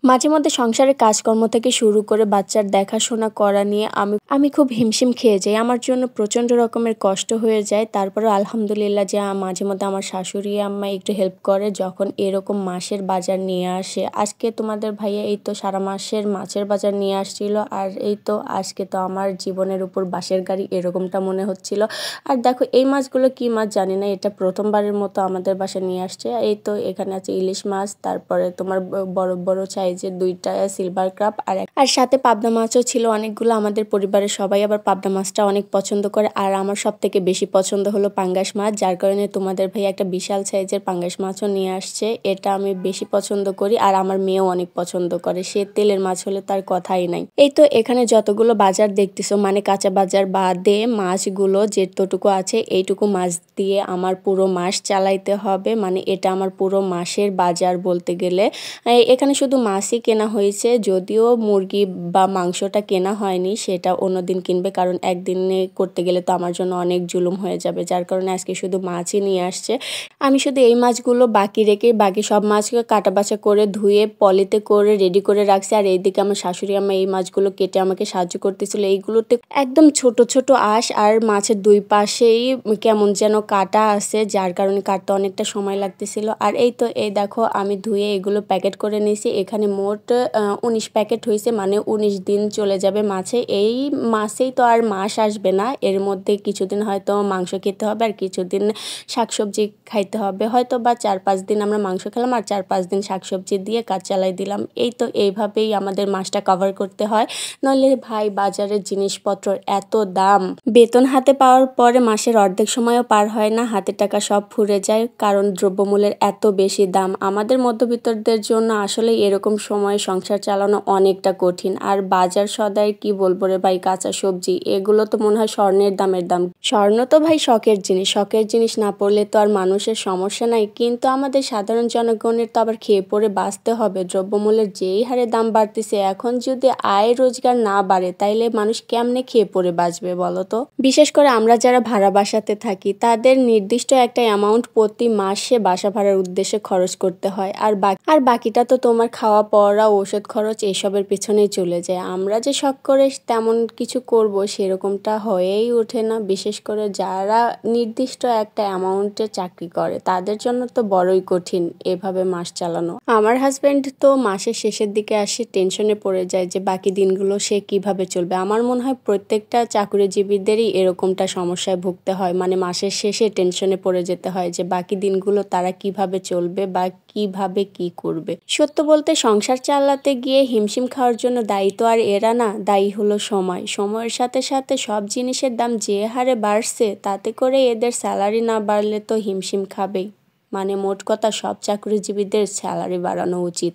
মাঝে মধ্যে সংসারের কাজকর্ম থেকে শুরু করে বাচ্চার দেখাশোনা করা নিয়ে আমি খুব হিমশিম খেয়ে যাই। আমার জন্য প্রচণ্ড রকমের কষ্ট হয়ে যায়। তারপরেও আলহামদুলিল্লাহ যে মাঝে মধ্যে আমার শাশুড়ি আম্মা একটু হেল্প করে যখন এরকম মাসের বাজার নিয়ে আসে। আজকে তোমাদের ভাইয়া এই তো সারা মাসের মাছের বাজার নিয়ে আসছিল। আর এই তো আজকে তো আমার জীবনের উপর বাঁশের গাড়ি এরকমটা মনে হচ্ছিল। আর দেখো এই মাছগুলো কি মাছ জানি না, এটা প্রথমবারের মতো আমাদের বাসায় নিয়ে আসছে। এই তো এখানে আছে ইলিশ মাছ, তারপরে তোমার বড় বড় সাইজের 2টা সিলভার কাপ আর সাথে পাবদা মাছও ছিল অনেকগুলো। আমাদের পরিবারের সবাই আবার পাবদা মাছটা অনেক পছন্দ করে। আর আমার সব থেকে বেশি পছন্দ হলো পাঙ্গাস মাছ, যার কারণে তোমাদের ভাই একটা বিশাল সাইজের পাঙ্গাস মাছও নিয়ে আসছে। এটা আমি বেশি পছন্দ করি আর আমার মেয়েও অনেক পছন্দ করে। সে তেলের মাছ হলে তার কথাই নাই। এই তো এখানে যতগুলো বাজার দেখতেছো মানে কাঁচা বাজার বাদে মাছগুলো যেতটুকু আছে এইটুকু মাছ দিয়ে আমার পুরো মাস চালাইতে হবে। মানে এটা আমার পুরো মাসের বাজার বলতে গেলে। এখানে শুধু মাছই কেনা হয়েছে, যদিও মুরগি বা মাংসটা কেনা হয়নি, সেটা অন্যদিন কিনবে, কারণ একদিনে করতে গেলে তো আমার জন্য অনেক জুলুম হয়ে যাবে, যার কারণে আজকে শুধু মাছই নিয়ে আসছে। আমি শুধু এই মাছগুলো বাকি রেখে বাকি সব মাছকে কাটা বাছা করে ধুয়ে পলিতে করে রেডি করে রাখছি। আর এইদিকে আমার শাশুড়ি আম্মা এই মাছগুলো কেটে আমাকে সাহায্য করতেছিল। এইগুলোতে একদম ছোট ছোট আঁশ আর মাছের দুই পাশেই কেমন যেন কাটা আছে, যার কারণে কাটতে অনেকটা সময় লাগতেছিল। আর এই তো এই দেখো আমি ধুয়ে এগুলো প্যাকেট করে নিয়েছি। এখানে মোট 19 প্যাকেট হয়েছে, মানে 19 দিন চলে যাবে মাছে। এই মাছেই তো আর মাস আসবে না, এর মধ্যে কিছুদিন হয়তো মাংস খেতে হবে আর কিছুদিন শাকসবজি খাইতে হবে। হয়তো বা 4-5 দিন আমরা মাংস খেলাম আর 4-5 দিন শাকসবজি দিয়ে কাজ চালাই দিলাম। এই তো এইভাবেই আমাদের মাসটা কভার করতে হয়। নইলে ভাই বাজারের জিনিসপত্র এত দাম, বেতন হাতে পাওয়ার পরে মাসের অর্ধেক সময়ও পার হয় না, হাতের টাকা সব ফুরে যায়, কারণ দ্রব্যমূল্যের এত বেশি দাম। আমাদের মধ্যবিত্তদের জন্য আসলে এরকম সময় সংসার চালানো অনেকটা কঠিন। আর বাজার সদাই কি বলবো রে ভাই, কাঁচা সবজি এগুলো তো মনে হয় স্বর্ণের দামের দাম। স্বর্ণ তো ভাই শখের জিনিস, শখের জিনিস না পড়লে তো আর মানুষের সমস্যা নাই, কিন্তু আমাদের সাধারণ জনগণের তো আবার খেয়ে পরে বাঁচতে হবে। দ্রব্যমূল্যের যেই হারে দাম বাড়তেছে, এখন যদি আয় রোজগার না বাড়ে তাইলে মানুষ কেমনে খেয়ে পরে বাঁচবে বলো তো। বিশেষ করে আমরা যারা ভাড়া বাসাতে থাকি তাদের নির্দিষ্ট একটা অ্যামাউন্ট প্রতি মাসে বাসা ভাড়ার উদ্দেশ্যে খরচ করতে হয়। আর বাকিটা তো তোমার খাওয়া পড়া ওষুধ খরচ এসবের পেছনেই চলে যায়। আমরা যে শখ করে তেমন কিছু করব সেরকমটা হয়েই ওঠে না। বিশেষ করে যারা নির্দিষ্ট একটা অ্যামাউন্টে চাকরি করে তাদের জন্য তো বড়ই কঠিন এভাবে মাস চালানো। আমার হাজব্যান্ড তো মাসের শেষের দিকে আসে টেনশনে পড়ে যায় যে বাকি দিনগুলো সে কিভাবে চলবে। আমার মনে হয় প্রত্যেকটা চাকরিজীবীদেরই এরকমটা সমস্যায় ভুগতে হয়, মানে মাসের শেষে টেনশনে পড়ে যেতে হয় যে বাকি দিনগুলো তারা কিভাবে চলবে বা কিভাবে কি করবে। সত্য বলতে সংসার চালাতে গিয়ে হিমশিম খাওয়ার জন্য দায়ী তো আর এরা না, দায়ী হলো সময়ের সাথে সাথে সব জিনিসের দাম যে হারে বাড়ছে, তাতে করে এদের স্যালারি না বাড়লে তো হিমশিম খাবেই। মানে মোট কথা সব চাকরিজীবীদের স্যালারি বাড়ানো উচিত।